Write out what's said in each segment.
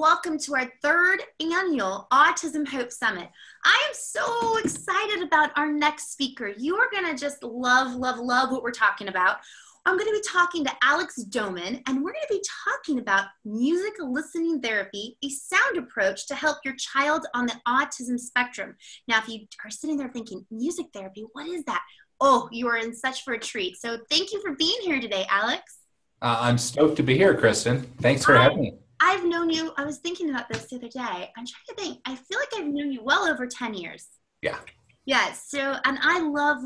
welcome to our third annual Autism Hope Summit. I am so excited about our next speaker. You are going to just love what we're talking about. I'm going to be talking to AlexDoman, and we're going to be talking about music listening therapy, a sound approach to help your child on the autism spectrum. Now, if you are sitting there thinking, music therapy, what is that? Oh, you are in such for a treat. So thank you for being here today, Alex. I'm stoked to be here, Kristen. Thanks for having me. I've known you, I was thinking about this the other day. I'm trying to think, I feel like I've known you well over 10 years. Yeah. Yeah, so, and I love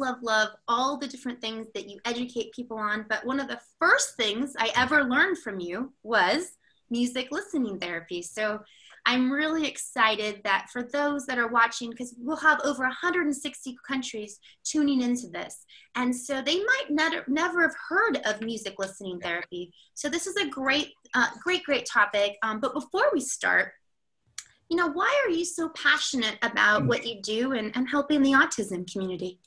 all the different things that you educate people on, but one of the first things I ever learned from you was music listening therapy. So I'm really excited that for those that are watching, because we'll have over 160 countries tuning into this. And so they might never have heard of music listening therapy. So this is a great topic. But before we start, you know, why are you so passionate about what you do and helping the autism community?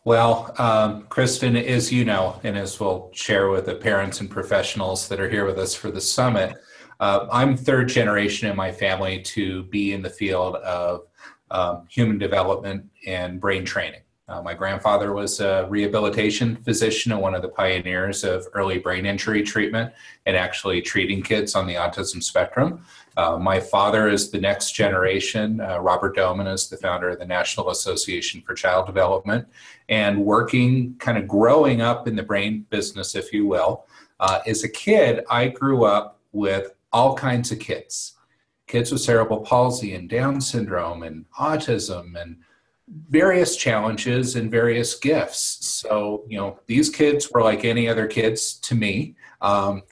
Well, Kristen, as you know, and as we'll share with the parents and professionals that are here with us for the summit, I'm third generation in my family to be in the field of human development and brain training. My grandfather was a rehabilitation physician and one of the pioneers of early brain injury treatment and actually treating kids on the autism spectrum. My father is the next generation. Robert Doman is the founder of the National Association for Child Development, and working, kind of growing up in the brain business, if you will. As a kid, I grew up with all kinds of kids with cerebral palsy and Down syndrome and autism and various challenges and various gifts. So, you know, these kids were like any other kids to me.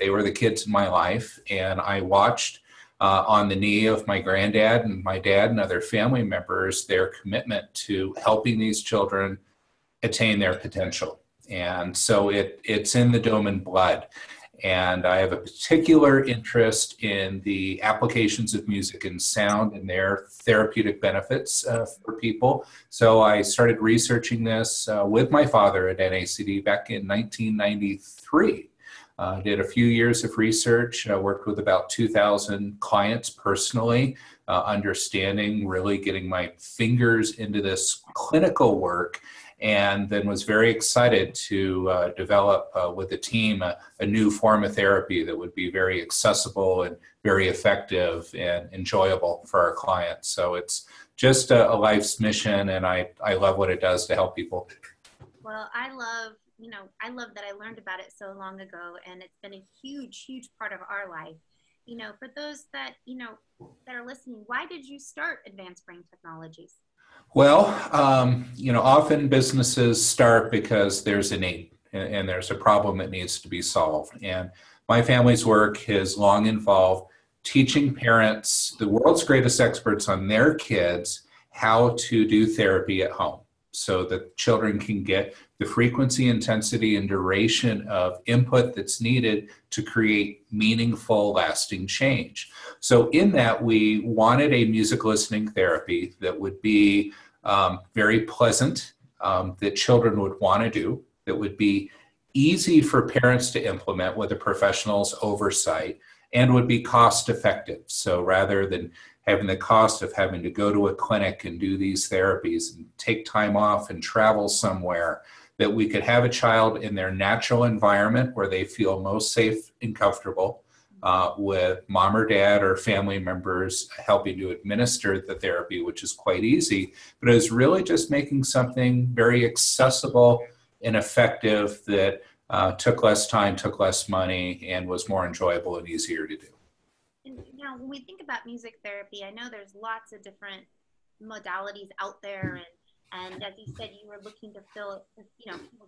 They were the kids in my life, and I watched on the knee of my granddad and my dad and other family members their commitment to helping these children attain their potential. And so it's in the Doman blood. And I have a particular interest in the applications of music and sound and their therapeutic benefits for people. So I started researching this with my father at NACD back in 1993. Did a few years of research, worked with about 2,000 clients personally, understanding, really getting my fingers into this clinical work, and then was very excited to develop with the team a new form of therapy that would be very accessible and very effective and enjoyable for our clients. So it's just a life's mission, and I love what it does to help people. Well, I love that I learned about it so long ago, and it's been a huge part of our life. You know, for those that, that are listening, why did you start Advanced Brain Technologies? Well, often businesses start because there's a need and there's a problem that needs to be solved. And my family's work has long involved teaching parents, the world's greatest experts on their kids, how to do therapy at home so that children can get the frequency, intensity, and duration of input that's needed to create meaningful, lasting change. So in that, we wanted a music listening therapy that would be very pleasant, that children would want to do, that would be easy for parents to implement with a professional's oversight, and would be cost effective. So rather than having the cost of having to go to a clinic and do these therapies and take time off and travel somewhere, that we could have a child in their natural environment where they feel most safe and comfortable, with mom or dad or family members helping to administer the therapy, which is quite easy, but it was really just making something very accessible and effective that took less time, took less money, and was more enjoyable and easier to do. And now, when we think about music therapy, I know there's lots of different modalities out there, and as you said, you were looking to fill a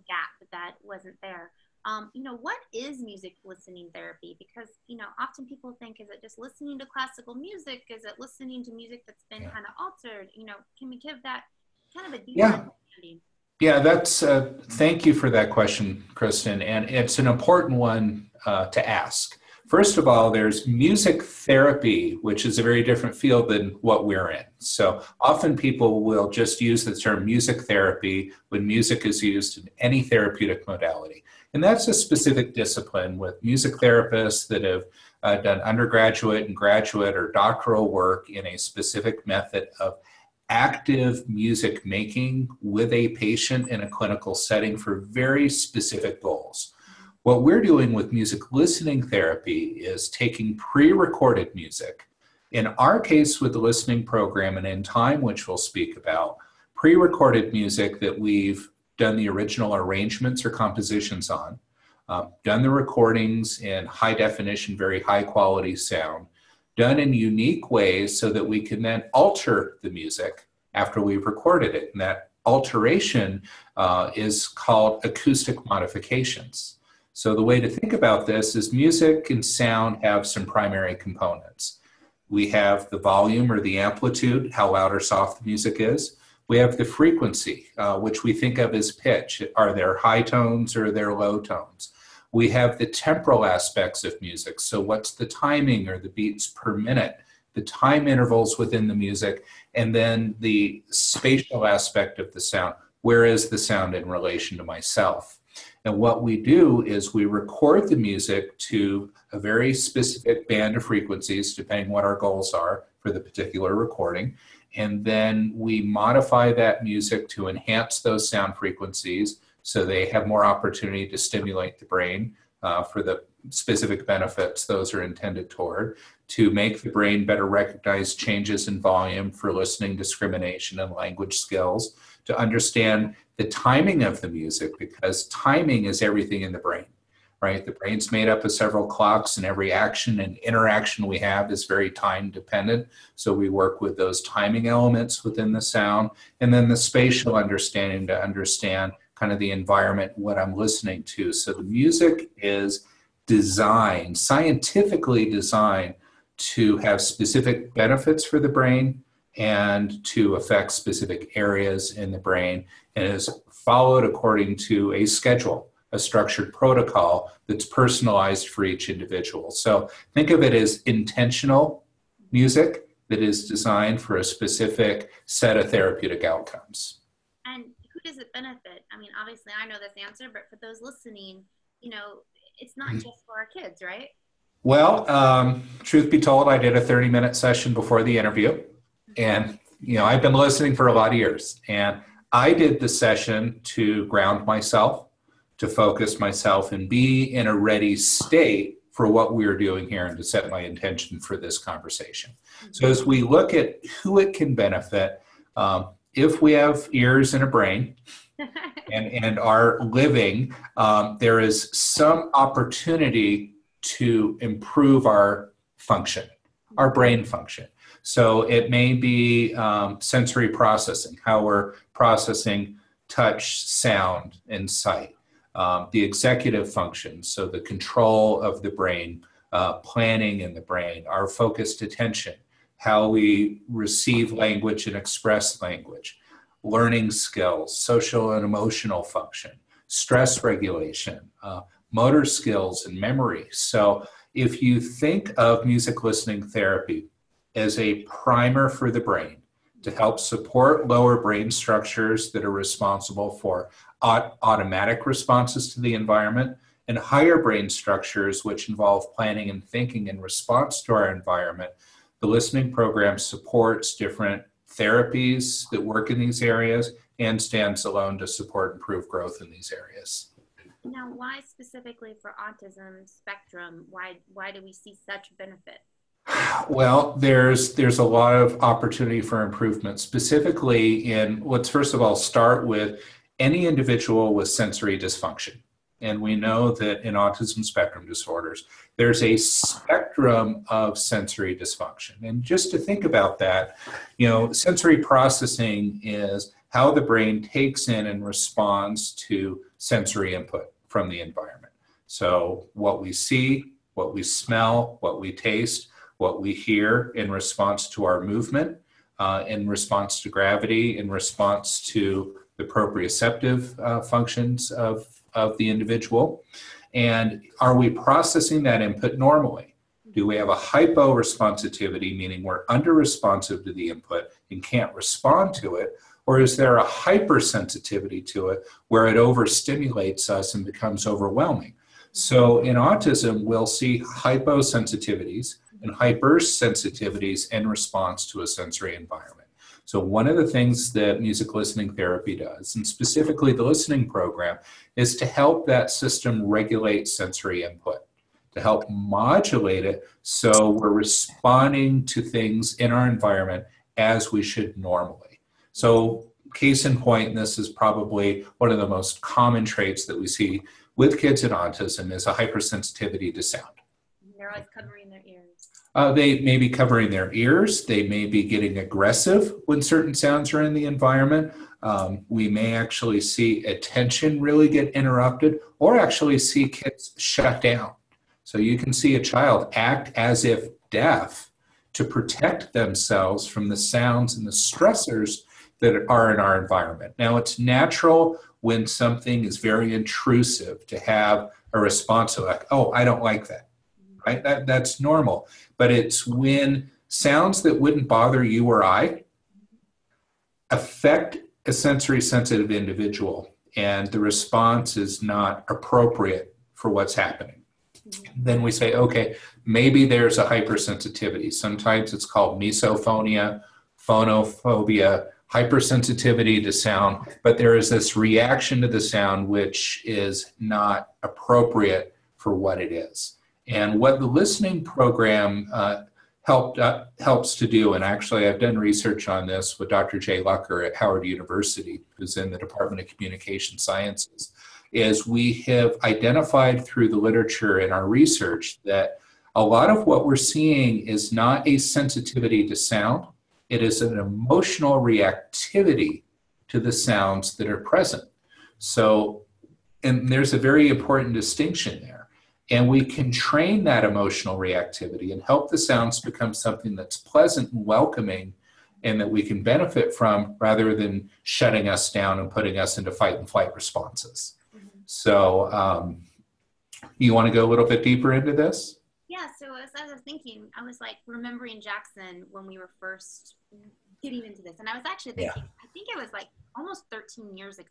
gap that wasn't there. What is music listening therapy? Because, often people think, is it just listening to classical music? Is it listening to music that's been kind of altered? Can we give that kind of a deeper understanding? Yeah, that's, thank you for that question, Kristen. And it's an important one to ask First of all, there's music therapy, which is a very different field than what we're in. So often people will just use the term music therapy when music is used in any therapeutic modality. And that's a specific discipline with music therapists that have done undergraduate and graduate or doctoral work in a specific method of active music making with a patient in a clinical setting for very specific goals. What we're doing with music listening therapy is taking pre-recorded music. In our case with the listening program and In Time, which we'll speak about, pre-recorded music that we've done the original arrangements or compositions on, done the recordings in high definition, very high quality sound, done in unique ways so that we can then alter the music after we've recorded it. And that alteration is called acoustic modifications. So the way to think about this is music and sound have some primary components. We have the volume or the amplitude, how loud or soft the music is. We have the frequency, which we think of as pitch. Are there high tones or are there low tones? We have the temporal aspects of music. So what's the timing or the beats per minute, the time intervals within the music, and then the spatial aspect of the sound. Where is the sound in relation to myself? And what we do is we record the music to a very specific band of frequencies, depending what our goals are for the particular recording. And then we modify that music to enhance those sound frequencies so they have more opportunity to stimulate the brain for the specific benefits those are intended toward, to make the brain better recognize changes in volume for listening discrimination and language skills, to understand the timing of the music, because timing is everything in the brain, right? The brain's made up of several clocks, and every action and interaction we have is very time dependent. So we work with those timing elements within the sound, and then the spatial understanding to understand kind of the environment, what I'm listening to. So the music is designed, scientifically designed, to have specific benefits for the brain and to affect specific areas in the brain, and is followed according to a schedule, a structured protocol that's personalized for each individual. So think of it as intentional music that is designed for a specific set of therapeutic outcomes. And who does it benefit? I mean, obviously I know this answer, but for those listening, it's not just for our kids, right? Well, truth be told, I did a 30-minute session before the interview. And, I've been listening for a lot of years. And I did the session to ground myself, to focus myself, and be in a ready state for what we're doing here and to set my intention for this conversation. So as we look at who it can benefit, if we have ears and a brain and are living, there is some opportunity to improve our function, our brain function. So it may be sensory processing, how we're processing touch, sound, and sight. The executive functions, so the control of the brain, planning in the brain, our focused attention, how we receive language and express language, learning skills, social and emotional function, stress regulation, motor skills, and memory. So if you think of music listening therapy as a primer for the brain to help support lower brain structures that are responsible for automatic responses to the environment, and higher brain structures which involve planning and thinking in response to our environment, the listening program supports different therapies that work in these areas and stands alone to support improved growth in these areas. Now, why specifically for autism spectrum? Why do we see such benefit? Well, there's a lot of opportunity for improvement, specifically in, let's first of all start with any individual with sensory dysfunction. And we know that in autism spectrum disorders, there's a spectrum of sensory dysfunction. And just to think about that, sensory processing is how the brain takes in and responds to sensory input from the environment. So what we see, what we smell, what we taste, what we hear in response to our movement, in response to gravity, in response to the proprioceptive functions of the individual. And are we processing that input normally? Do we have a hypo-responsitivity, meaning we're under-responsive to the input and can't respond to it? Or is there a hypersensitivity to it where it overstimulates us and becomes overwhelming? So in autism, we'll see hyposensitivities and hypersensitivities in response to a sensory environment. So one of the things that music listening therapy does, and specifically the listening program, is to help that system regulate sensory input, to help modulate it so we're responding to things in our environment as we should normally. So case in point, and this is probably one of the most common traits that we see with kids in autism, is a hypersensitivity to sound. They're always covering their ears. They may be covering their ears. They may be getting aggressive when certain sounds are in the environment. We may actually see attention really get interrupted, or actually see kids shut down. So you can see a child act as if deaf to protect themselves from the sounds and the stressors that are in our environment. Now, it's natural when something is very intrusive to have a response to like, oh, I don't like that, right? That's normal. But it's when sounds that wouldn't bother you or I affect a sensory sensitive individual and the response is not appropriate for what's happening. Then we say, okay, maybe there's a hypersensitivity. Sometimes it's called misophonia, phonophobia, hypersensitivity to sound, but there is this reaction to the sound which is not appropriate for what it is. And what the listening program helps to do, and actually I've done research on this with Dr. Jay Lucker at Howard University, who's in the Department of Communication Sciences, is we have identified through the literature and our research that a lot of what we're seeing is not a sensitivity to sound. It is an emotional reactivity to the sounds that are present. So, and there's a very important distinction there. And we can train that emotional reactivity and help the sounds become something that's pleasant and welcoming and that we can benefit from rather than shutting us down and putting us into fight and flight responses. So you want to go a little bit deeper into this? Yeah, so as I was thinking, I was like remembering Jackson when we were first getting into this. And I was actually thinking, I think it was like almost 13 years ago.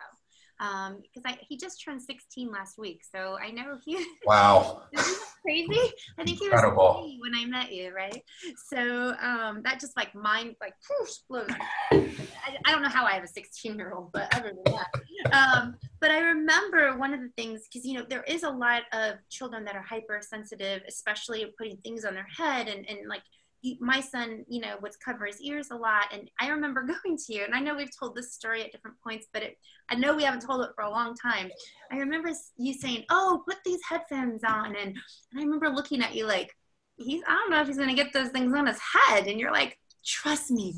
Because he just turned 16 last week. So I know he... Wow. Isn't that crazy? I think he was 3 when I met you, right? So that just like mind, like, blows. I don't know how I have a 16-year-old, but other than that. But I remember one of the things, because, you know, there is a lot of children that are hypersensitive, especially putting things on their head and like, my son, you know, would cover his ears a lot. And I remember going to you, and I know we've told this story at different points, but I know we haven't told it for a long time. I remember you saying, oh, put these headphones on. And I remember looking at you like, I don't know if he's going to get those things on his head. And you're like, trust me.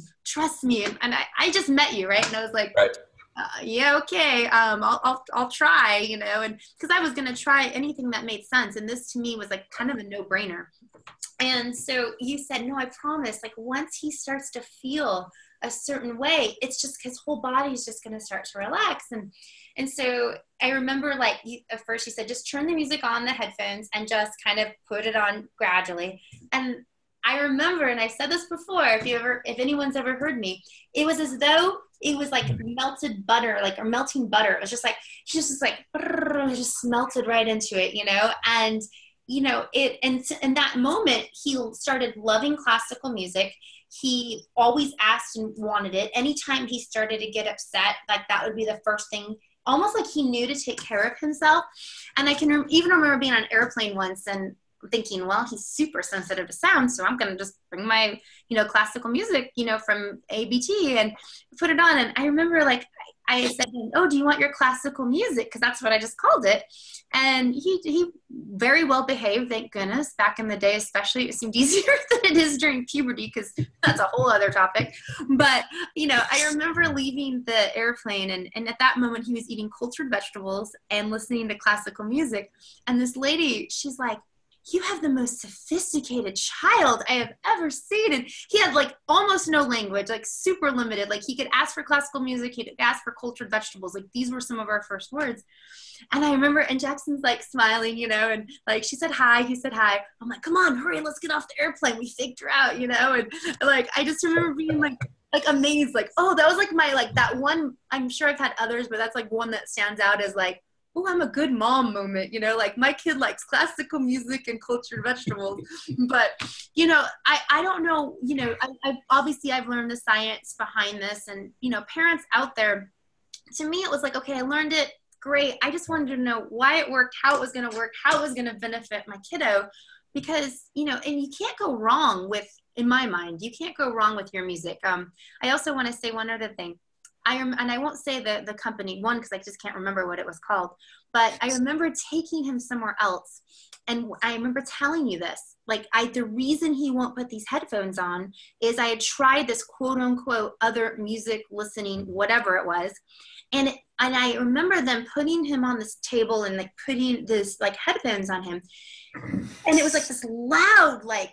And I just met you, right? And I was like, right. Yeah, okay. I'll try, you know, and because I was going to try anything that made sense. And this to me was like kind of a no-brainer. And so you said, no, I promise, like once he starts to feel a certain way, it's just his whole body is just going to start to relax. And so I remember like at first you said, just turn the music on the headphones and just kind of put it on gradually. And I remember, and I've said this before, if anyone's ever heard me, it was as though it was like melted butter, or melting butter. It was just like, he just just melted right into it, you know? And you know, in that moment, he started loving classical music. He always asked and wanted it. Anytime he started to get upset, like that would be the first thing, almost like he knew to take care of himself. And I can even remember being on an airplane once and thinking, well, he's super sensitive to sound, so I'm going to just bring my, you know, classical music, you know, from ABT and put it on. And I remember like, I said, oh, do you want your classical music? Because that's what I just called it. And he very well behaved, thank goodness. Back in the day, especially, it seemed easier than it is during puberty, because that's a whole other topic. But, you know, I remember leaving the airplane, and at that moment, he was eating cultured vegetables and listening to classical music. And this lady, she's like, you have the most sophisticated child I have ever seen. And he had like almost no language, like super limited. Like he could ask for classical music, he'd ask for cultured vegetables. Like these were some of our first words. And I remember, and Jackson's like smiling, you know, and like she said hi, he said hi. I'm like, come on, hurry, let's get off the airplane. We faked her out, you know, and like I just remember being like amazed, like, oh, that was like my like that one. I'm sure I've had others, but that's like one that stands out as like, oh, I'm a good mom moment, you know, like my kid likes classical music and cultured vegetables. But, you know, I don't know, you know, I obviously I've learned the science behind this, and, you know, parents out there, to me, it was like, okay, I learned it. Great. I just wanted to know why it worked, how it was going to work, how it was going to benefit my kiddo, because, you know, and you can't go wrong with, in my mind, you can't go wrong with your music. I also want to say one other thing. And I won't say the company one, because I just can't remember what it was called, but I remember taking him somewhere else. And I remember telling you this, like the reason he won't put these headphones on is I had tried this quote unquote other music listening, whatever it was. And I remember them putting him on this table and like putting this like headphones on him. And it was like this loud, like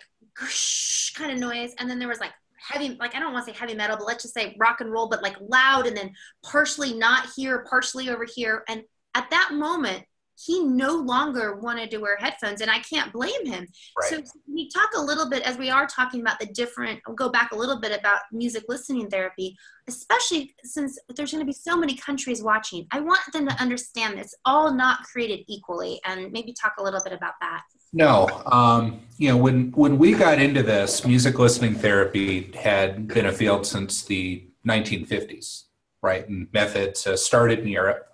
kind of noise. And then there was like heavy, like I don't want to say heavy metal, but let's just say rock and roll, but like loud, and then partially not here, partially over here. And at that moment, he no longer wanted to wear headphones, and I can't blame him. Right. So we talk a little bit, as we are talking about the different, I'll go back a little bit about music listening therapy, especially since there's going to be so many countries watching. I want them to understand it's all not created equally, and maybe talk a little bit about that. No, you know, when we got into this, music listening therapy had been a field since the 1950s, right? And methods started in Europe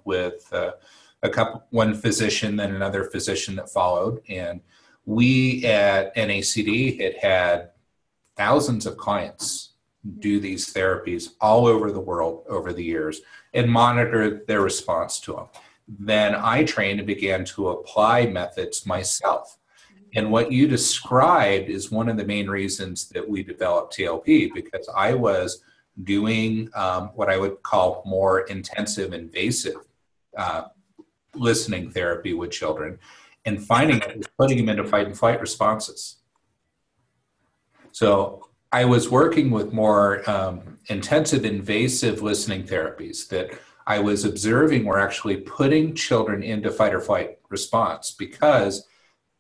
with one physician, then another physician that followed. And we at NACD had thousands of clients do these therapies all over the world over the years and monitor their response to them. Then I trained and began to apply methods myself. And what you described is one of the main reasons that we developed TLP, because I was doing what I would call more intensive, invasive listening therapy with children, and finding it was putting them into fight and flight responses. So I was working with more intensive, invasive listening therapies that I was observing were actually putting children into fight or flight response, because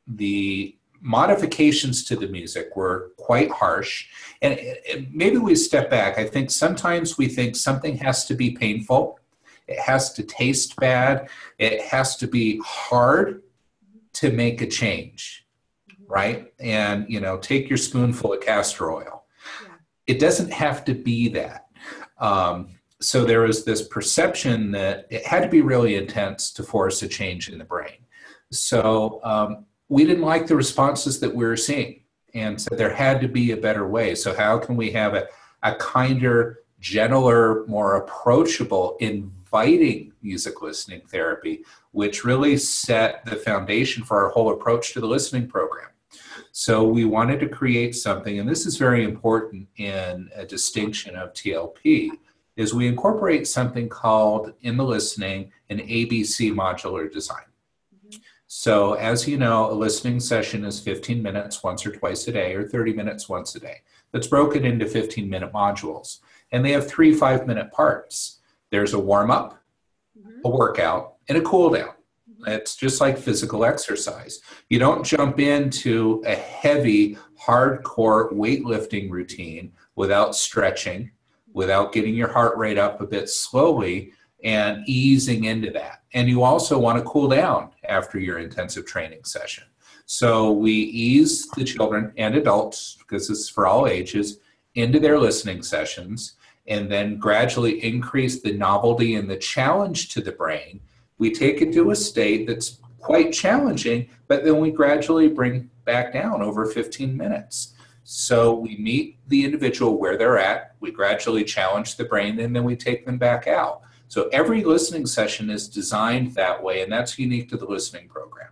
the modifications to the music were quite harsh. And maybe we step back. I think sometimes we think something has to be painful. It has to taste bad. It has to be hard to make a change, right? And, you know, take your spoonful of castor oil. Yeah. It doesn't have to be that. So there was this perception that it had to be really intense to force a change in the brain. So we didn't like the responses that we were seeing, and so there had to be a better way. So how can we have a kinder, gentler, more approachable, inviting music listening therapy, which really set the foundation for our whole approach to the listening program. So we wanted to create something, and this is very important in a distinction of TLP, is we incorporate something called, in the listening, an ABC modular design. Mm-hmm. So as you know, a listening session is 15 minutes once or twice a day, or 30 minutes once a day. That's broken into 15-minute modules. And they have 3 5-minute parts. There's a warm-up, a workout, and a cool-down. It's just like physical exercise. You don't jump into a heavy, hardcore weightlifting routine without stretching, without getting your heart rate up a bit slowly and easing into that. And you also want to cool down after your intensive training session. So we ease the children and adults, because this is for all ages, into their listening sessions, and then gradually increase the novelty and the challenge to the brain. We take it to a state that's quite challenging, but then we gradually bring back down over 15 minutes. So we meet the individual where they're at, we gradually challenge the brain, and then we take them back out. So every listening session is designed that way, and that's unique to the listening program.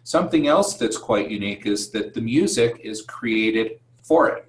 Something else that's quite unique is that the music is created for it.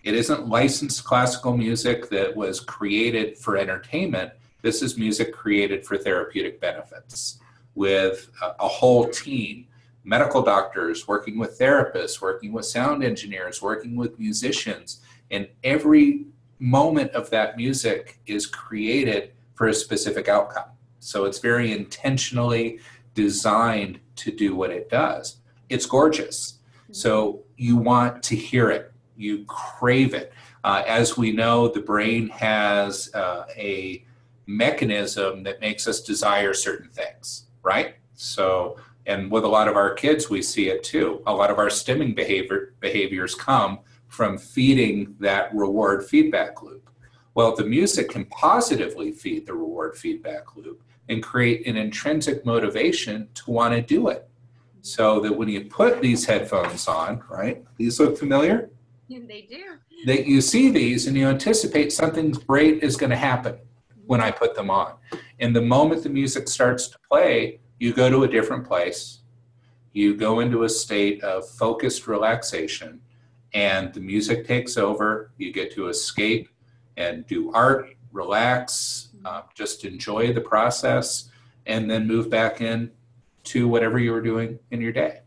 It isn't licensed classical music that was created for entertainment. This is music created for therapeutic benefits, with a whole team medical doctors, working with therapists, working with sound engineers, working with musicians, and every moment of that music is created for a specific outcome. So it's very intentionally designed to do what it does. It's gorgeous. So you want to hear it, you crave it. As we know, the brain has a mechanism that makes us desire certain things, right? So, and with a lot of our kids, we see it too. A lot of our stimming behaviors come from feeding that reward feedback loop. Well, the music can positively feed the reward feedback loop and create an intrinsic motivation to want to do it. So that when you put these headphones on, right, these look familiar? They do. That you see these and you anticipate something great is going to happen when I put them on. And the moment the music starts to play, you go to a different place. You go into a state of focused relaxation, and the music takes over. You get to escape and do art, relax, just enjoy the process, and then move back in to whatever you were doing in your day.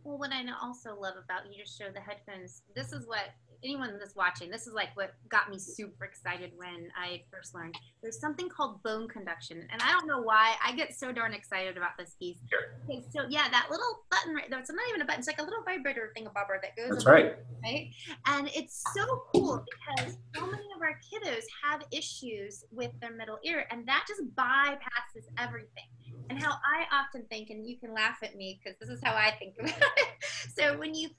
Well, what I also love about you just showed the headphones. This is what anyone that's watching, this is like what got me super excited when I first learned. There's something called bone conduction, and I don't know why I get so darn excited about this piece. Sure. Okay, so yeah, that little button right there, it's not even a button, it's like a little vibrator thingamabobber that goes. That's right. Right? And it's so cool because so many of our kiddos have issues with their middle ear, and that just bypasses everything. And how I often think, and you can laugh at me because this is how I think about it. So when you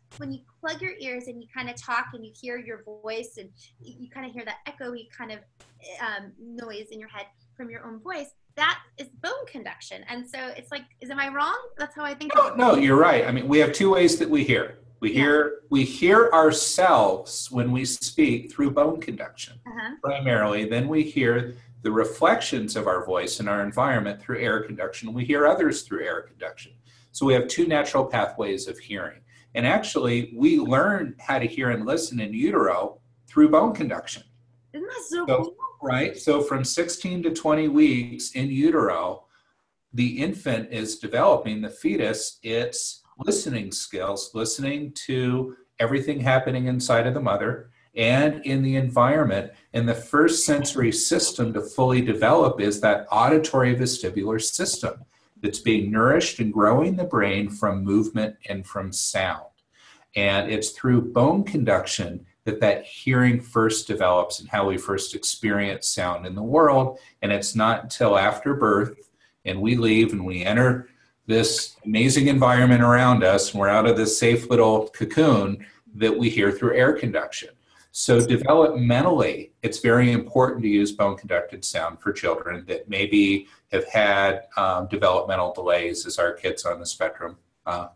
plug your ears and you kind of talk and you hear your voice and you kind of hear that echoey kind of noise in your head from your own voice, that is bone conduction. And so it's like, am I wrong? That's how I think. No, you're right. I mean, we have two ways that we hear. We hear ourselves when we speak through bone conduction, primarily. Then we hear the reflections of our voice in our environment through air conduction. We hear others through air conduction. So we have two natural pathways of hearing. And actually, we learn how to hear and listen in utero through bone conduction. Isn't that so cool? Right. So from 16 to 20 weeks in utero, the infant is developing, the fetus, its listening skills, listening to everything happening inside of the mother and in the environment. And the first sensory system to fully develop is that auditory vestibular system that's being nourished and growing the brain from movement and from sound. And it's through bone conduction that hearing first develops and how we first experience sound in the world. And it's not until after birth and we leave and we enter this amazing environment around us and we're out of this safe little cocoon that we hear through air conduction. So developmentally, it's very important to use bone conducted sound for children that maybe have had developmental delays, as our kids on the spectrum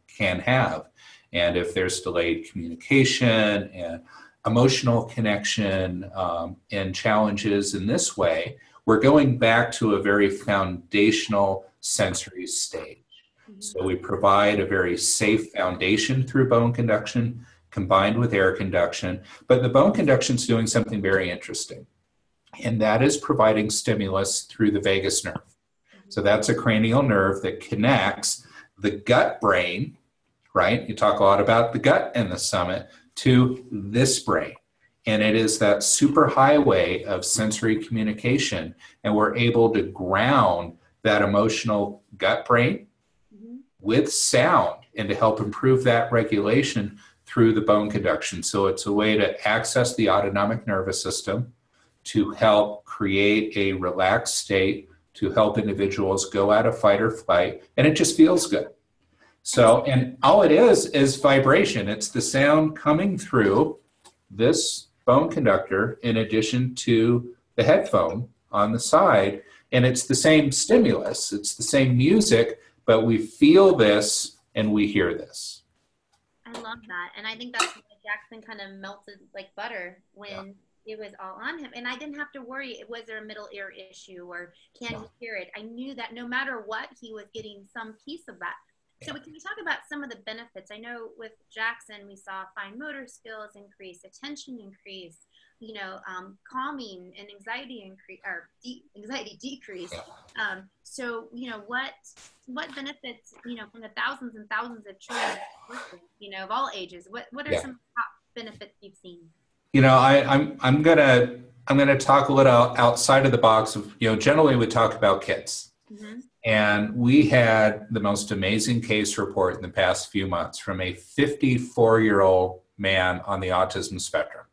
can have. And if there's delayed communication and emotional connection and challenges in this way, we're going back to a very foundational sensory stage. So we provide a very safe foundation through bone conduction combined with air conduction. But the bone conduction is doing something very interesting, and that is providing stimulus through the vagus nerve. So that's a cranial nerve that connects the gut brain, right? You talk a lot about the gut in the summit, to this brain. And it is that super highway of sensory communication. And we're able to ground that emotional gut brain with sound and to help improve that regulation through the bone conduction. So it's a way to access the autonomic nervous system to help create a relaxed state, to help individuals go out of fight or flight, and it just feels good. So, and all it is vibration. It's the sound coming through this bone conductor in addition to the headphone on the side, and it's the same stimulus, it's the same music, but we feel this and we hear this. I love that. And I think that's why Jackson kind of melted like butter when it was all on him. And I didn't have to worry, was there a middle ear issue or can he hear it? I knew that no matter what, he was getting some piece of that. So can we talk about some of the benefits? I know with Jackson, we saw fine motor skills increase, attention increase, calming and anxiety increase, or anxiety decrease. So, what what benefits, from the thousands and thousands of children, of all ages, what are Yeah. some top benefits you've seen? I'm gonna talk a little outside of the box of, generally we talk about kids. Mm-hmm. And we had the most amazing case report in the past few months from a 54-year-old man on the autism spectrum.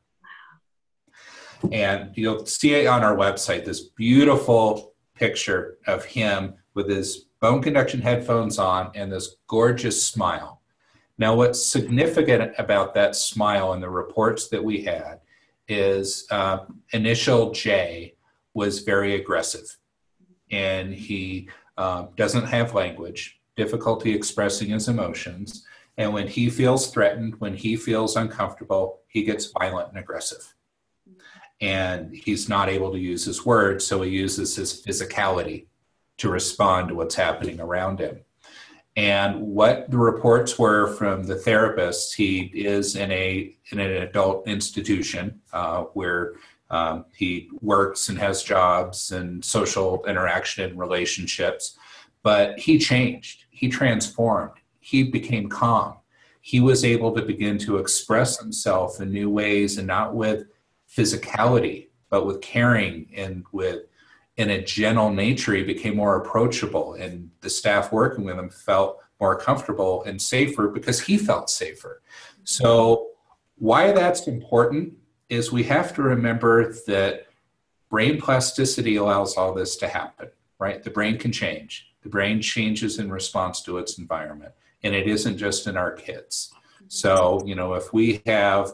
And you'll see it on our website, this beautiful picture of him with his bone conduction headphones on and this gorgeous smile. Now, what's significant about that smile and the reports that we had is initial J was very aggressive. And he doesn't have language, difficulty expressing his emotions. And when he feels threatened, when he feels uncomfortable, he gets violent and aggressive. And he's not able to use his words, so he uses his physicality to respond to what's happening around him. And what the reports were from the therapists, he is in an adult institution where he works and has jobs and social interaction and relationships, but he changed, he transformed, he became calm. He was able to begin to express himself in new ways, and not with physicality, but with caring and in a gentle nature. He became more approachable, and the staff working with him felt more comfortable and safer because he felt safer. So why that's important is we have to remember that brain plasticity allows all this to happen, right? The brain can change. The brain changes in response to its environment, and it isn't just in our kids. So, if we have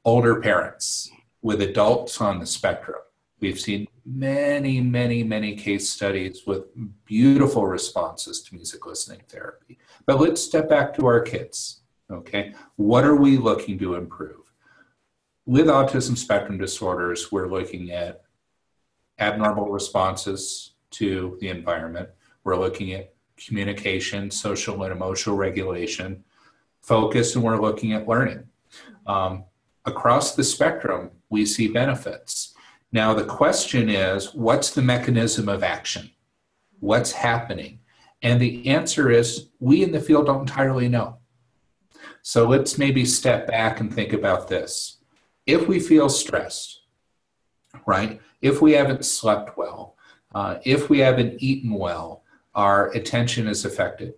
older parents with adults on the spectrum, we've seen many, many, many case studies with beautiful responses to music listening therapy. But let's step back to our kids, okay? What are we looking to improve? With autism spectrum disorders, we're looking at abnormal responses to the environment. We're looking at communication, social and emotional regulation, focus, and we're looking at learning. Across the spectrum, we see benefits. Now, the question is, what's the mechanism of action? What's happening? And the answer is, we in the field don't entirely know. So let's maybe step back and think about this. If we feel stressed, right? If we haven't slept well, if we haven't eaten well, our attention is affected.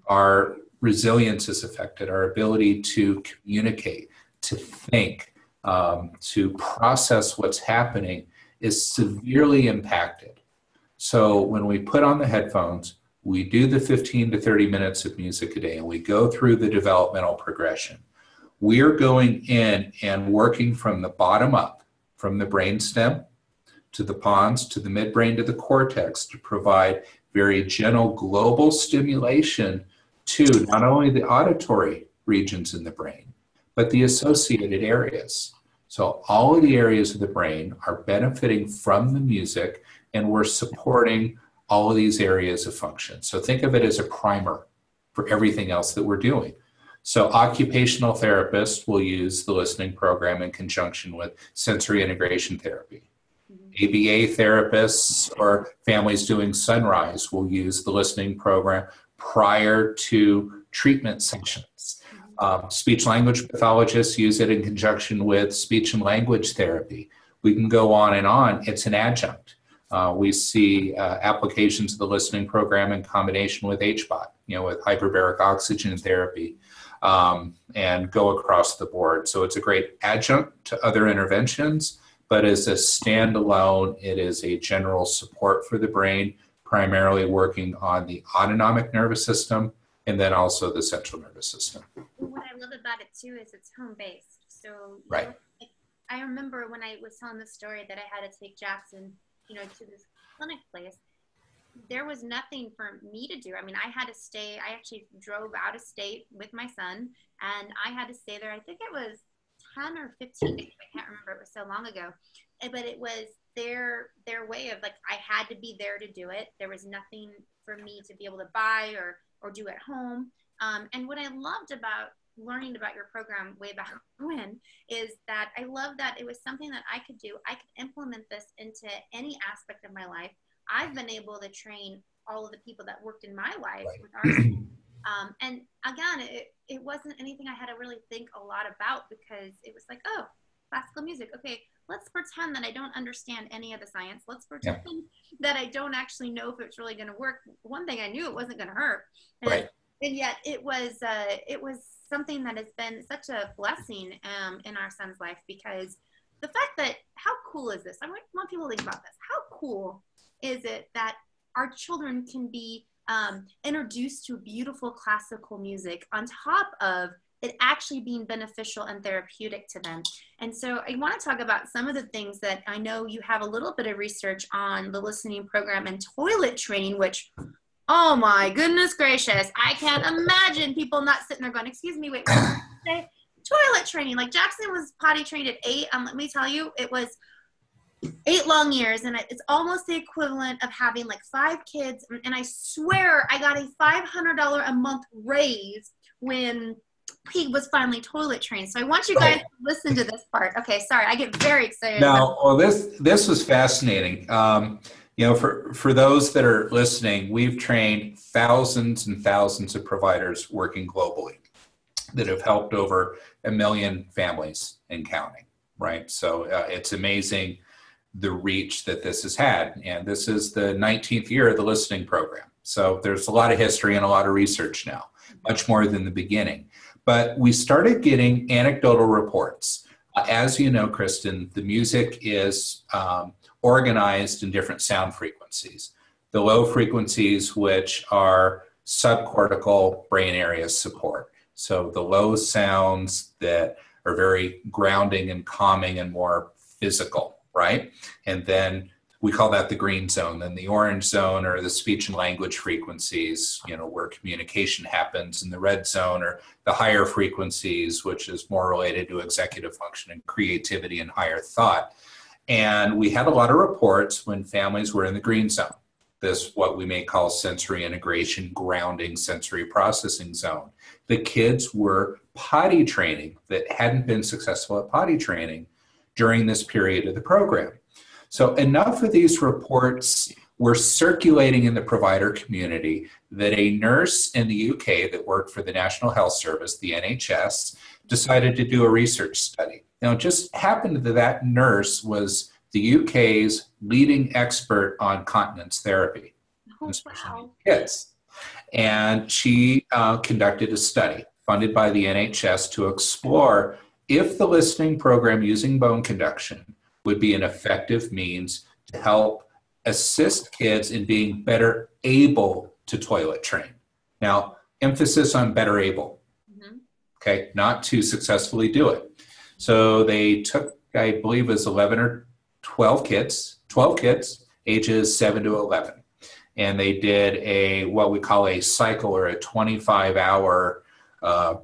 Our resilience is affected. Our ability to communicate, to think, to process what's happening is severely impacted. So when we put on the headphones, we do the 15 to 30 minutes of music a day, and we go through the developmental progression. We're going in and working from the bottom up, from the brainstem to the pons, to the midbrain, to the cortex, to provide very gentle global stimulation to not only the auditory regions in the brain, but the associated areas. So all of the areas of the brain are benefiting from the music, and we're supporting all of these areas of function. So think of it as a primer for everything else that we're doing. So occupational therapists will use the listening program in conjunction with sensory integration therapy. ABA therapists or families doing Sunrise will use the listening program prior to treatment sessions. Speech language pathologists use it in conjunction with speech and language therapy. We can go on and on. It's an adjunct. We see applications of the listening program in combination with HBOT, with hyperbaric oxygen therapy, and go across the board. So it's a great adjunct to other interventions, but as a standalone, it is a general support for the brain, primarily working on the autonomic nervous system and then also the central nervous system. What I love about it too is it's home-based. So right. I remember when I was telling the story that I had to take Jackson, to this clinic place, there was nothing for me to do. I mean, I had to stay. I actually drove out of state with my son, and I had to stay there. I think it was 10 or 15 days. I can't remember. It was so long ago. But it was their way of, like, I had to be there to do it. There was nothing for me to be able to buy or do at home. And what I loved about learning about your program way back when is that I love that it was something that I could do. I could implement this into any aspect of my life. I've been able to train all of the people that worked in my life Right. with our school. And again, it wasn't anything I had to really think a lot about, because it was like, oh, classical music. Okay, let's pretend that I don't understand any of the science. Let's pretend that I don't actually know if it's really going to work. One thing I knew, it wasn't going to hurt. Right. And yet it was something that has been such a blessing in our son's life, because the fact that, how cool is this? I want people to think about this. How cool is it that our children can be introduced to beautiful classical music on top of it actually being beneficial and therapeutic to them? And so I want to talk about some of the things that I know you have a little bit of research on, the listening program and toilet training, which, oh my goodness gracious, I can't imagine people not sitting there going, excuse me, wait, what did you say? Toilet training. Like, Jackson was potty trained at 8. Let me tell you, it was 8 long years, and it's almost the equivalent of having like 5 kids. And I swear I got a $500 a month raise when he was finally toilet trained. So I want you guys to listen to this part. Okay, sorry, I get very excited. Now, well, this was fascinating. You know, for those that are listening, we've trained thousands and thousands of providers working globally that have helped over 1 million families and counting, right? So it's amazing the reach that this has had. And this is the 19th year of the listening program. So there's a lot of history and a lot of research now, much more than the beginning. But we started getting anecdotal reports. As you know, Kristen, the music is organized in different sound frequencies. The low frequencies, which are subcortical brain area support. So the low sounds that are very grounding and calming and more physical, right? And then we call that the green zone. Then the orange zone are the speech and language frequencies, you know, where communication happens. And the red zone are the higher frequencies, which is more related to executive function and creativity and higher thought. And we had a lot of reports when families were in the green zone, this what we may call sensory integration, grounding, sensory processing zone. The kids were potty training that hadn't been successful at potty training during this period of the program. So enough of these reports were circulating in the provider community that a nurse in the UK that worked for the National Health Service, the NHS, decided to do a research study. Now, it just happened that that nurse was the UK's leading expert on continence therapy, especially in kids. And she conducted a study funded by the NHS to explore if the listening program using bone conduction would be an effective means to help assist kids in being better able to toilet train. Now, emphasis on better able, okay, not to successfully do it. So they took, I believe it was 11 or 12 kids, ages 7 to 11. And they did a, what we call a cycle, or a 25-hour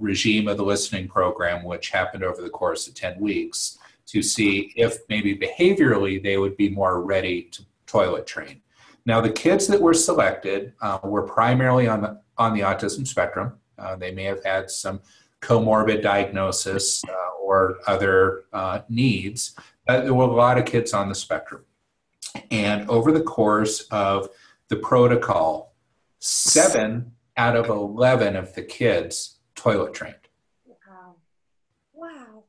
regime of the listening program, which happened over the course of 10 weeks to see if maybe behaviorally they would be more ready to toilet train. Now, the kids that were selected were primarily on the autism spectrum. They may have had some comorbid diagnosis or other needs. There were a lot of kids on the spectrum. And over the course of the protocol, 7 out of 11 of the kids toilet trained. Wow.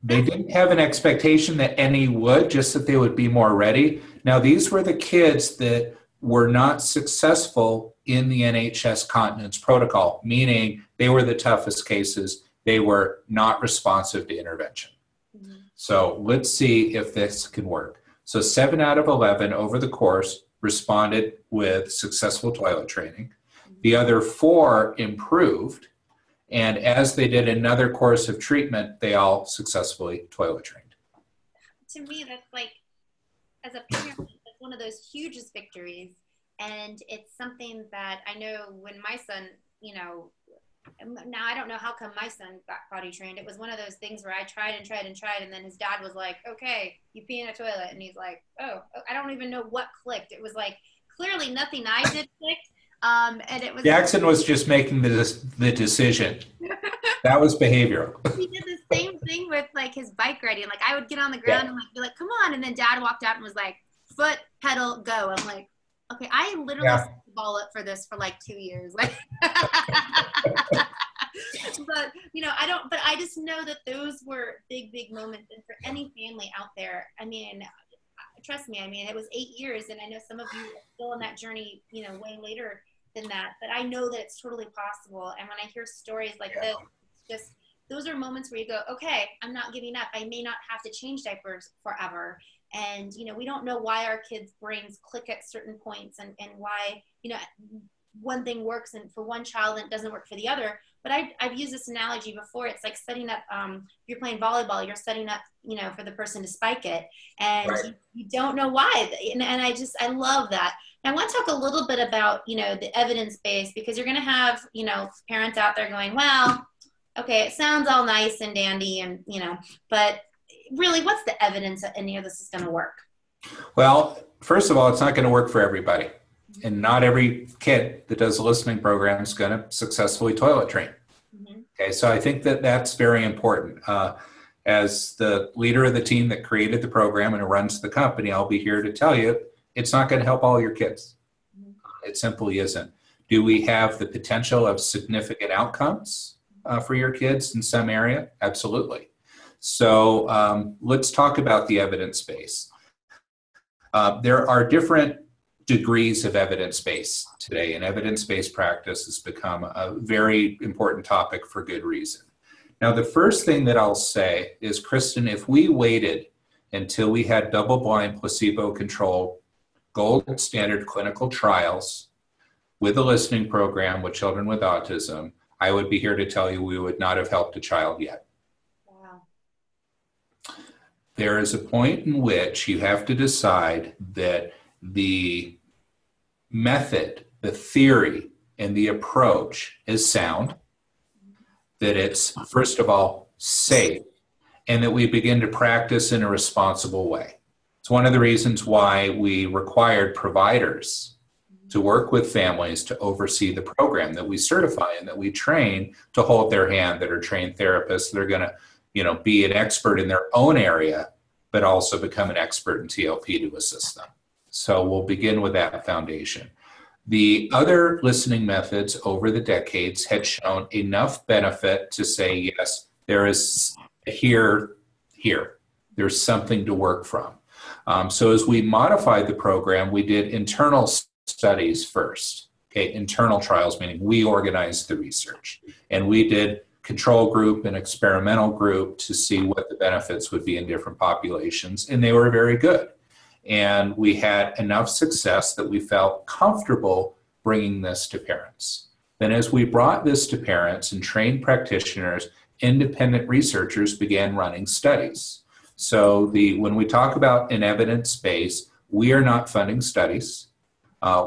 They didn't have an expectation that any would, just that they would be more ready. Now, these were the kids that were not successful in the NHS continence protocol, meaning they were the toughest cases. They were not responsive to intervention. So let's see if this can work. So 7 out of 11 over the course responded with successful toilet training. The other 4 improved. And as they did another course of treatment, they all successfully toilet trained. To me, that's like, as a parent, that's one of those hugest victories. And it's something that I know when my son, you know, now I don't know how come my son got potty trained. It was one of those things where I tried, and then his dad was like, okay, you pee in a toilet. And he's like, oh, I don't even know what clicked. It was like, clearly nothing I did clicked. And it was Jackson was just making the decision. That was behavioral. He did the same thing with like his bike riding. Like I would get on the ground and like be like, come on. And then dad walked out and was like, foot, pedal, go. I'm like, Okay, I literally Yeah. set the ball up for this for like 2 years. Like, but I don't. But I just know that those were big, big moments, and for any family out there, I mean, trust me. I mean, it was 8 years, and I know some of you are still on that journey, way later than that. But I know that it's totally possible. And when I hear stories like this, it's just those are moments where you go, okay, I'm not giving up. I may not have to change diapers forever. And we don't know why our kids' brains click at certain points, and why one thing works and for one child and it doesn't work for the other. But I've used this analogy before. It's like setting up, if you're playing volleyball, you're setting up, for the person to spike it. And Right. you don't know why. And I love that. And I want to talk a little bit about, the evidence base, because you're going to have, parents out there going, well, okay, it sounds all nice and dandy and, but really, what's the evidence that any of this is going to work? Well, first of all, it's not going to work for everybody. And not every kid that does a listening program is going to successfully toilet train. Mm-hmm. Okay, so I think that that's very important. As the leader of the team that created the program and who runs the company, I'll be here to tell you it's not going to help all your kids. Mm-hmm. It simply isn't. Do we have the potential of significant outcomes for your kids in some area? Absolutely. So let's talk about the evidence base. There are different degrees of evidence base today, and evidence-based practice has become a very important topic for good reason. Now, the first thing that I'll say is, Kristen, if we waited until we had double-blind, placebo-controlled, gold standard clinical trials with a listening program with children with autism, I would be here to tell you we would not have helped a child yet. Wow. There is a point in which you have to decide that the method, the theory, and the approach is sound, that it's, first of all, safe, and that we begin to practice in a responsible way. It's one of the reasons why we required providers to work with families to oversee the program, that we certify and that we train to hold their hand, that are trained therapists that are going to be an expert in their own area, but also become an expert in TLP to assist them. So we'll begin with that foundation. The other listening methods over the decades had shown enough benefit to say, yes, there is here. There's something to work from. So as we modified the program, we did internal studies first. Okay, internal trials, meaning we organized the research. And we did control group and experimental group to see what the benefits would be in different populations, and they were very good. And we had enough success that we felt comfortable bringing this to parents. Then as we brought this to parents and trained practitioners, independent researchers began running studies. So when we talk about an evidence base, we are not funding studies.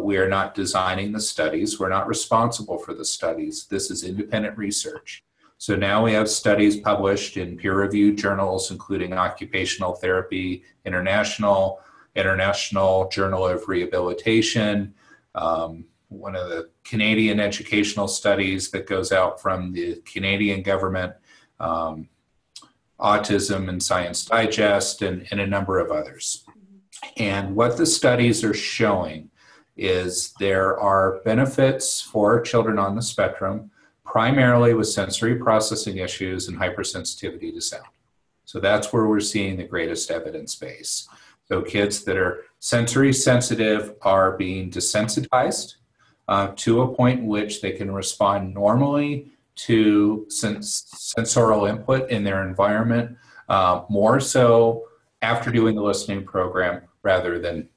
We are not designing the studies. We're not responsible for the studies. This is independent research. So now we have studies published in peer-reviewed journals, including Occupational Therapy International Journal of Rehabilitation, one of the Canadian educational studies that goes out from the Canadian government, Autism and Science Digest, and a number of others. And what the studies are showing is there are benefits for children on the spectrum, primarily with sensory processing issues and hypersensitivity to sound. So that's where we're seeing the greatest evidence base. So kids that are sensory sensitive are being desensitized to a point in which they can respond normally to sensorial input in their environment, more so after doing the listening program rather than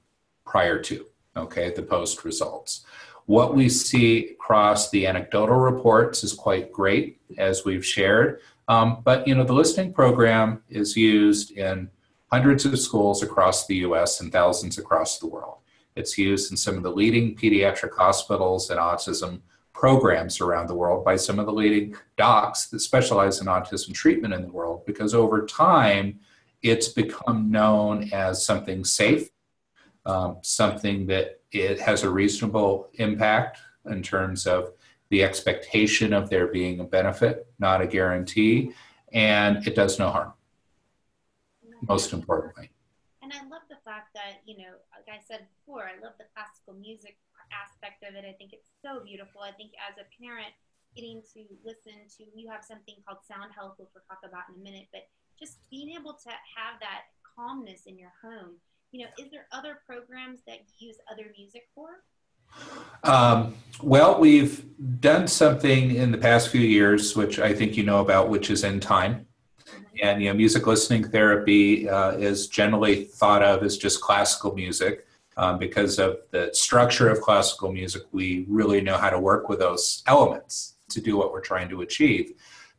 prior to, the post results. What we see across the anecdotal reports is quite great, as we've shared. But the listening program is used in hundreds of schools across the US and thousands across the world. It's used in some of the leading pediatric hospitals and autism programs around the world by some of the leading docs that specialize in autism treatment in the world, because over time, it's become known as something safe, something that it has a reasonable impact in terms of the expectation of there being a benefit, not a guarantee, and it does no harm, most importantly. And I love the fact that, like I said before, I love the classical music aspect of it. I think it's so beautiful. I think as a parent, getting to listen to, you have something called sound health, which we'll talk about in a minute, but just being able to have that calmness in your home. Is there other programs that you use other music for? Well, we've done something in the past few years, which I think you know about, which is In Time. Mm-hmm. And music listening therapy is generally thought of as just classical music. Because of the structure of classical music, we really know how to work with those elements to do what we're trying to achieve.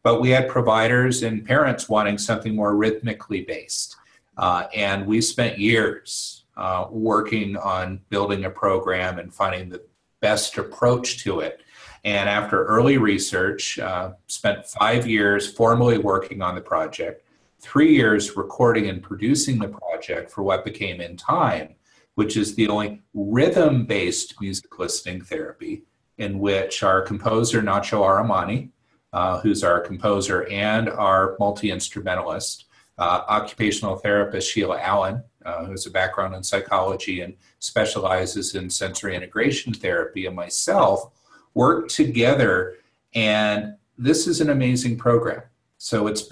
But we had providers and parents wanting something more rhythmically based. And we spent years working on building a program and finding the best approach to it. And after early research, spent 5 years formally working on the project, 3 years recording and producing the project for what became In Time, which is the only rhythm-based music listening therapy in which our composer, Nacho Aramani, who's our composer and our multi-instrumentalist, occupational therapist Sheila Allen, who has a background in psychology and specializes in sensory integration therapy, and myself work together. And this is an amazing program. So it's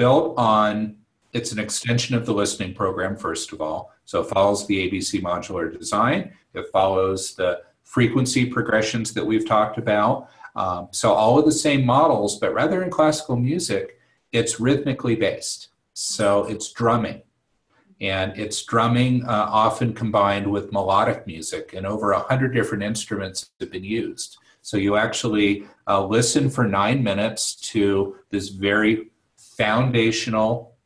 it's an extension of the listening program, first of all. So it follows the ABC modular design. It follows the frequency progressions that we've talked about. So all of the same models, but rather than classical music, it's rhythmically based. So it's drumming. And it's drumming often combined with melodic music, and over 100 different instruments have been used. So you actually listen for 9 minutes to this very foundational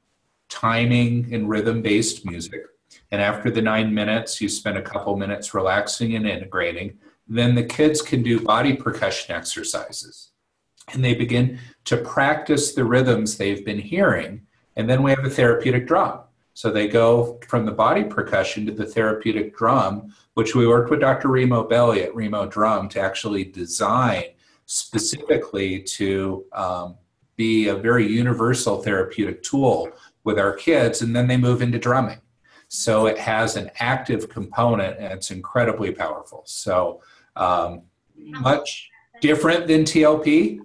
timing and rhythm-based music. And after the 9 minutes, you spend a couple minutes relaxing and integrating. Then the kids can do body percussion exercises. And they begin to practice the rhythms they've been hearing. And then we have a therapeutic drum. So they go from the body percussion to the therapeutic drum, which we worked with Dr. Remo Belli at Remo Drum to actually design specifically to be a very universal therapeutic tool with our kids. And then they move into drumming. So it has an active component, and it's incredibly powerful. So much different than TLP,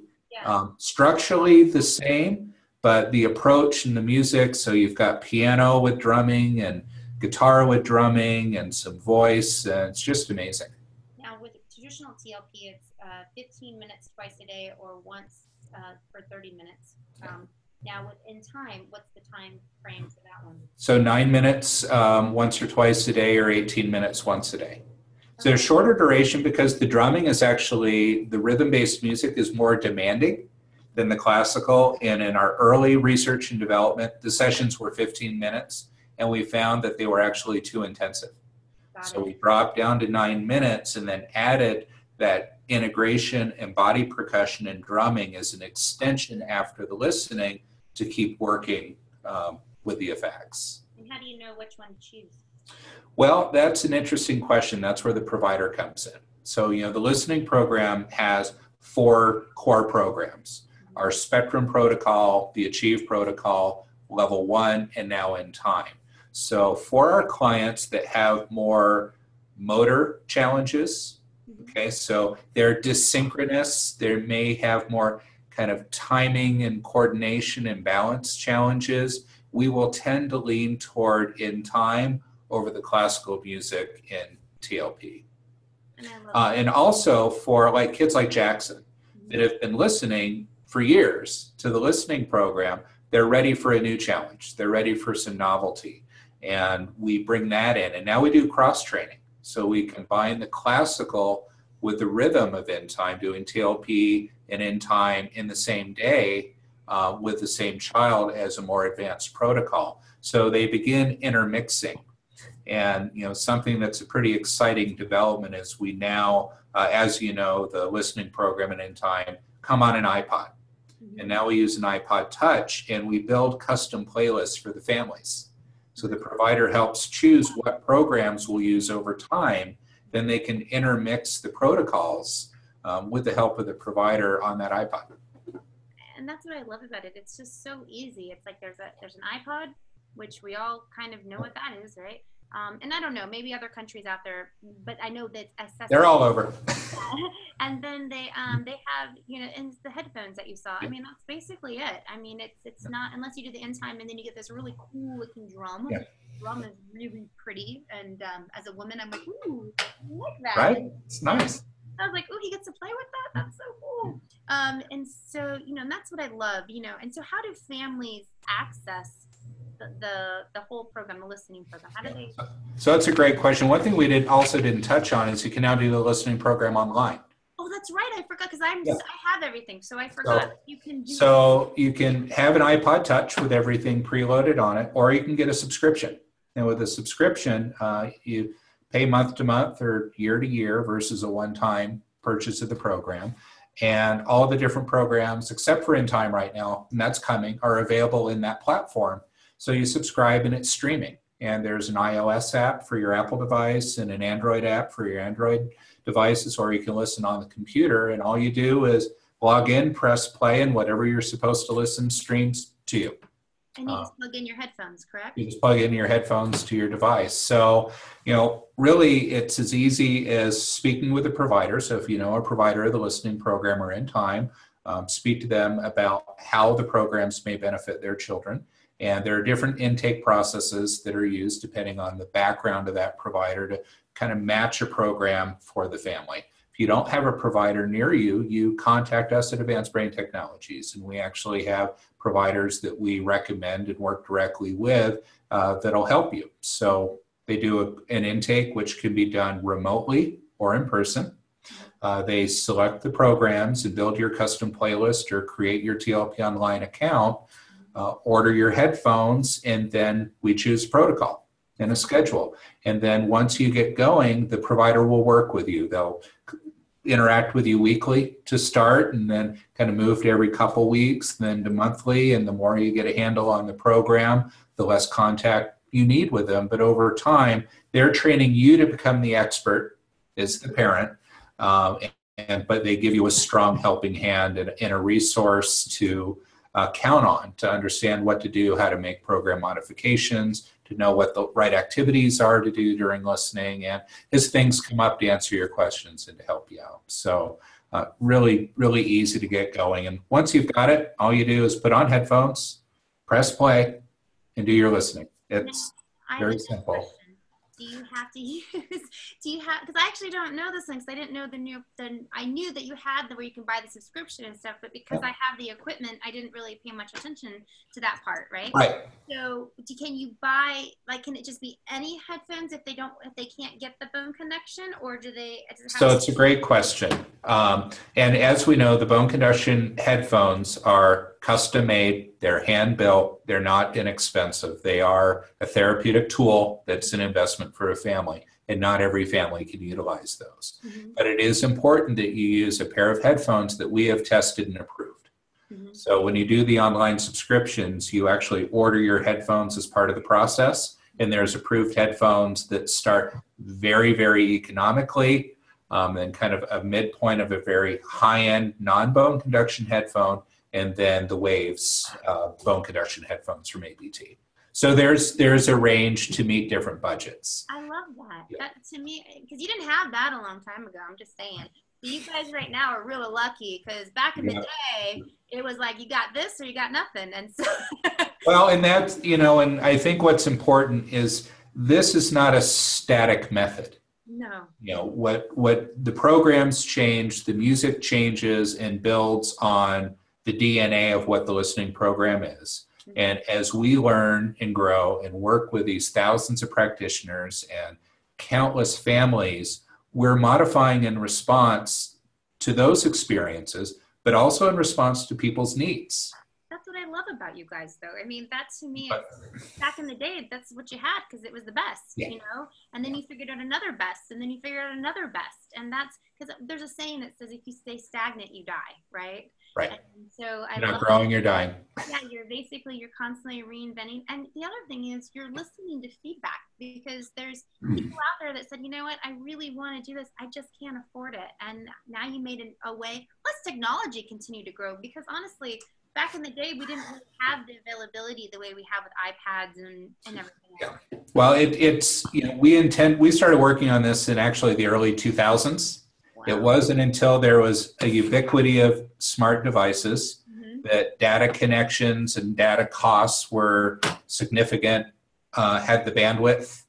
structurally the same, but the approach and the music, so you've got piano with drumming and guitar with drumming and some voice, and it's just amazing. Now with traditional TLP, it's 15 minutes twice a day or once for 30 minutes. Now with In Time, what's the time frame for that one? So 9 minutes once or twice a day, or 18 minutes once a day. So a shorter duration because the drumming is actually, the rhythm-based music is more demanding than the classical. And in our early research and development, the sessions were 15 minutes, and we found that they were actually too intensive. So we dropped down to 9 minutes and then added that integration and body percussion and drumming as an extension after the listening to keep working with the effects. And how do you know which one to choose? Well, that's an interesting question. That's where the provider comes in. So, the listening program has 4 core programs: our Spectrum protocol, the Achieve protocol, level 1, and now In Time. So for our clients that have more motor challenges, okay, so they're dysynchronous, they may have more kind of timing and coordination and balance challenges, we will tend to lean toward In Time over the classical music in TLP. And also for like kids like Jackson that have been listening for years to the listening program, they're ready for a new challenge. They're ready for some novelty. And we bring that in. And now we do cross-training. So we combine the classical with the rhythm of In Time, doing TLP and In Time in the same day with the same child as a more advanced protocol. So they begin intermixing. And something that's a pretty exciting development is we now, as you know, the listening program and In Time come on an iPod. And now we use an iPod Touch, and we build custom playlists for the families. So the provider helps choose what programs we'll use over time. Then they can intermix the protocols with the help of the provider on that iPod. And that's what I love about it. It's just so easy. It's like there's an iPod, which we all kind of know what that is, right? And I don't know, maybe other countries out there, but I know that They're accessible. all over. And then they have, you know, and the headphones that you saw. I Yeah. mean, that's basically it. I mean, it's not, unless you do the end time and then you get this really cool looking drum. Yeah. Drum is really pretty, and as a woman, I'm like, ooh, I like that. Right? It's And nice. I was like, ooh, he gets to play with that. That's so cool. And so, you know, and that's what I love, you know. And so, how do families access the whole program, the listening program? How do Yeah. they? So that's a great question. One thing we didn't touch on is you can now do the listening program online. Oh, that's right. I forgot because Yeah. I have everything, so I forgot So, you can do. so you can have an iPod Touch with everything preloaded on it, or you can get a subscription. And with a subscription, you pay month to month or year to year versus a one-time purchase of the program. And all the different programs, except for In Time right now, and that's coming, are available in that platform. So you subscribe and it's streaming. And there's an iOS app for your Apple device and an Android app for your Android devices, or you can listen on the computer. And all you do is log in, press play, and whatever you're supposed to listen streams to you. And you just plug in your headphones, correct? You just plug in your headphones to your device. So, you know, really it's as easy as speaking with a provider. So if you know a provider of the listening program or In Time, speak to them about how the programs may benefit their children. And there are different intake processes that are used depending on the background of that provider to kind of match a program for the family. If you don't have a provider near you, you contact us at Advanced Brain Technologies, and we actually have providers that we recommend and work directly with that'll help you. So they do an intake, which can be done remotely or in person. They select the programs and build your custom playlist or create your TLP Online account, order your headphones, and then we choose protocol and a schedule. And then once you get going, the provider will work with you. They'll interact with you weekly to start, and then kind of move to every couple weeks, then to monthly. And the more you get a handle on the program, the less contact you need with them. But over time, they're training you to become the expert as the parent. But they give you a strong helping hand and a resource to count on to understand what to do, how to make program modifications, to know what the right activities are to do during listening, and as things come up, to answer your questions and to help you out. So really, really easy to get going. And once you've got it, all you do is put on headphones, press play, and do your listening. It's very simple. Do you have to use, because I actually don't know this one, because I didn't know I knew that you had where you can buy the subscription and stuff, but because I have the equipment, I didn't really pay much attention to that part, right? Right. So can you buy, like, can it just be any headphones if they can't get the bone connection, or do they? So it's a great question. And as we know, the bone conduction headphones are custom made, they're hand built, they're not inexpensive. They are a therapeutic tool that's an investment for a family, and not every family can utilize those. Mm-hmm. But it is important that you use a pair of headphones that we have tested and approved. Mm-hmm. So when you do the online subscriptions, you actually order your headphones as part of the process, and there's approved headphones that start very, very economically, and kind of a midpoint of a very high-end non-bone conduction headphone, and then the Waves bone conduction headphones from ABT. So there's a range to meet different budgets. I love that. Yeah. That to me, because you didn't have that a long time ago. I'm just saying. So you guys right now are really lucky, because back in the day, it was like you got this or you got nothing. And so well, and that's, and I think what's important is this is not a static method. No. What the programs change, the music changes and builds on the DNA of what the listening program is. Mm-hmm. And as we learn and grow and work with these thousands of practitioners and countless families, we're modifying in response to those experiences, but also in response to people's needs. That's what I love about you guys, though. I mean, that to me, back in the day, that's what you had, because it was the best, and then you figured out another best, and then you figured out another best. And that's because there's a saying that says, if you stay stagnant, you die, right? Right. And so you're not growing, you're dying. Yeah, you're constantly reinventing. And the other thing is you're listening to feedback, because there's people out there that said, you know what, I really want to do this, I just can't afford it. And now you made a way. Plus technology continue to grow, because honestly, back in the day, we didn't really have the availability the way we have with iPads and everything else. Yeah. Well, it's, we started working on this in actually the early 2000s. It Wow. wasn't until there was a ubiquity of smart devices Mm-hmm. that data connections and data costs were significant, had the bandwidth,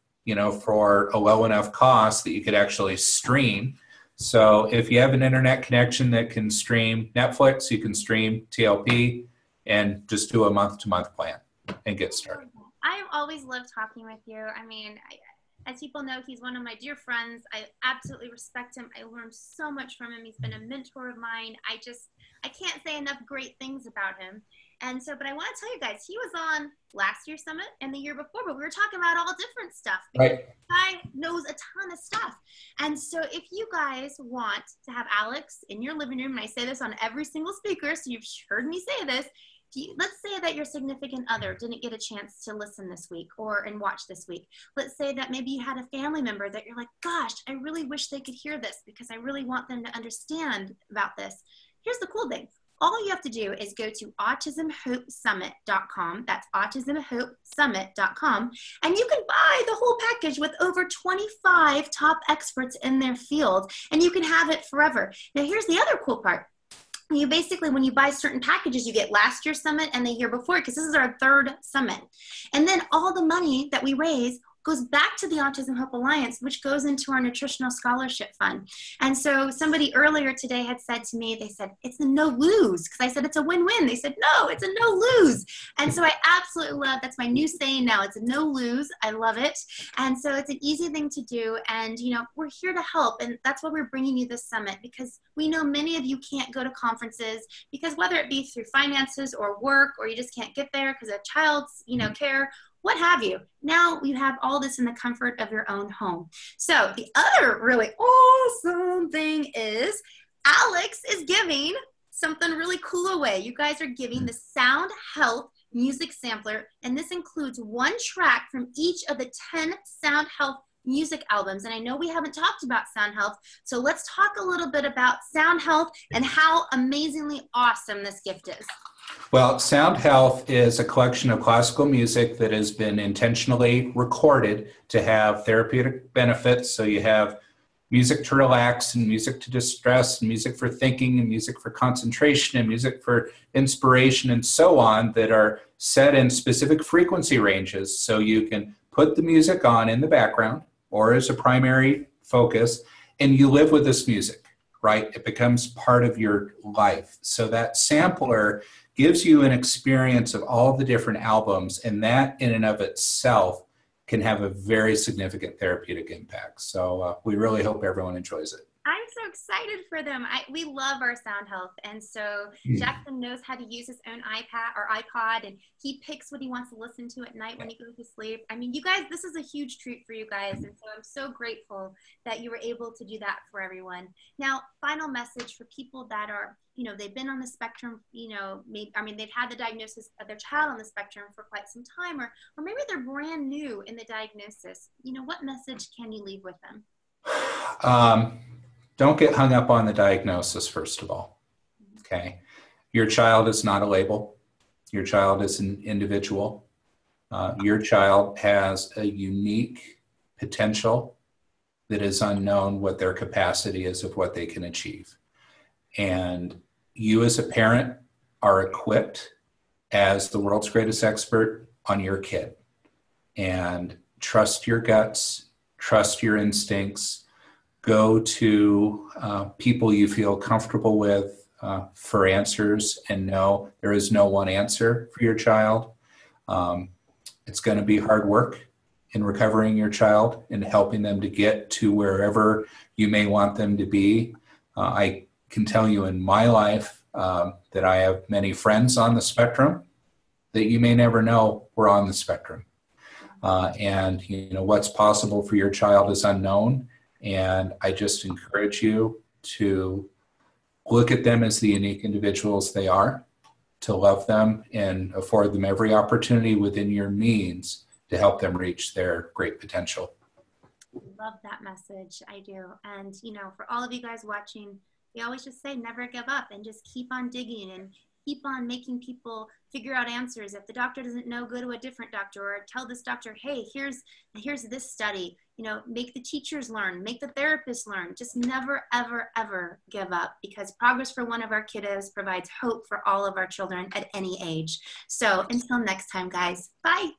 for a low enough cost that you could actually stream. So if you have an internet connection that can stream Netflix, you can stream TLP and just do a month-to-month plan and get started. I've always loved talking with you. I mean, as people know, he's one of my dear friends. I absolutely respect him. I learned so much from him. He's been a mentor of mine. I can't say enough great things about him. And so, but I want to tell you guys, he was on last year's summit and the year before, but we were talking about all different stuff because Right. the guy knows a ton of stuff. And so if you guys want to have Alex in your living room, and I say this on every single speaker, so you've heard me say this, let's say that your significant other didn't get a chance to listen this week and watch this week. Let's say that maybe you had a family member that you're like, gosh, I really wish they could hear this because I really want them to understand about this. Here's the cool thing. All you have to do is go to autismhopesummit.com. That's autismhopesummit.com. And you can buy the whole package with over 25 top experts in their field, and you can have it forever. Now, here's the other cool part. You basically, when you buy certain packages, you get last year's summit and the year before, because this is our third summit. And then all the money that we raise goes back to the Autism Hope Alliance, which goes into our nutritional scholarship fund. And so somebody earlier today had said to me, they said, it's a no lose, because I said it's a win-win. They said, no, it's a no lose. And so I absolutely love, that's my new saying now, it's a no lose. I love it. And so it's an easy thing to do. And, we're here to help. And that's why we're bringing you this summit, because we know many of you can't go to conferences because whether it be through finances or work, or you just can't get there because of child's, care, what have you. Now you have all this in the comfort of your own home. So the other really awesome thing is Alex is giving something really cool away. You guys are giving the Sound Health music sampler, and this includes one track from each of the 10 Sound Health music albums. And I know we haven't talked about Sound Health, so let's talk a little bit about Sound Health and how amazingly awesome this gift is. Well, Sound Health is a collection of classical music that has been intentionally recorded to have therapeutic benefits. So you have music to relax and music to distress and music for thinking and music for concentration and music for inspiration and so on that are set in specific frequency ranges. So you can put the music on in the background or as a primary focus, and you live with this music, right? It becomes part of your life. So that sampler gives you an experience of all the different albums, and that in and of itself can have a very significant therapeutic impact. So we really hope everyone enjoys it. I'm so excited for them. We love our Sound Health. And so Jackson knows how to use his own iPad or iPod, and he picks what he wants to listen to at night when he goes to sleep. I mean, you guys, this is a huge treat for you guys. And so I'm so grateful that you were able to do that for everyone. Now, final message for people that are, they've been on the spectrum, they've had the diagnosis of their child on the spectrum for quite some time, or maybe they're brand new in the diagnosis. What message can you leave with them? Don't get hung up on the diagnosis, first of all, okay? Your child is not a label. Your child is an individual. Your child has a unique potential that is unknown what their capacity is of what they can achieve. And you as a parent are equipped as the world's greatest expert on your kid. And trust your guts, trust your instincts, go to people you feel comfortable with for answers, and know there is no one answer for your child. It's going to be hard work in recovering your child and helping them to get to wherever you may want them to be. I can tell you in my life that I have many friends on the spectrum that you may never know were on the spectrum. And what's possible for your child is unknown. And I just encourage you to look at them as the unique individuals they are, to love them and afford them every opportunity within your means to help them reach their great potential. Love that message. I do. And, for all of you guys watching, we always just say never give up and just keep on digging. And keep on making people figure out answers. If the doctor doesn't know, go to a different doctor, or tell this doctor, hey, here's this study. You know, make the teachers learn, make the therapists learn. Just never, ever, ever give up, because progress for one of our kiddos provides hope for all of our children at any age. So until next time, guys, bye.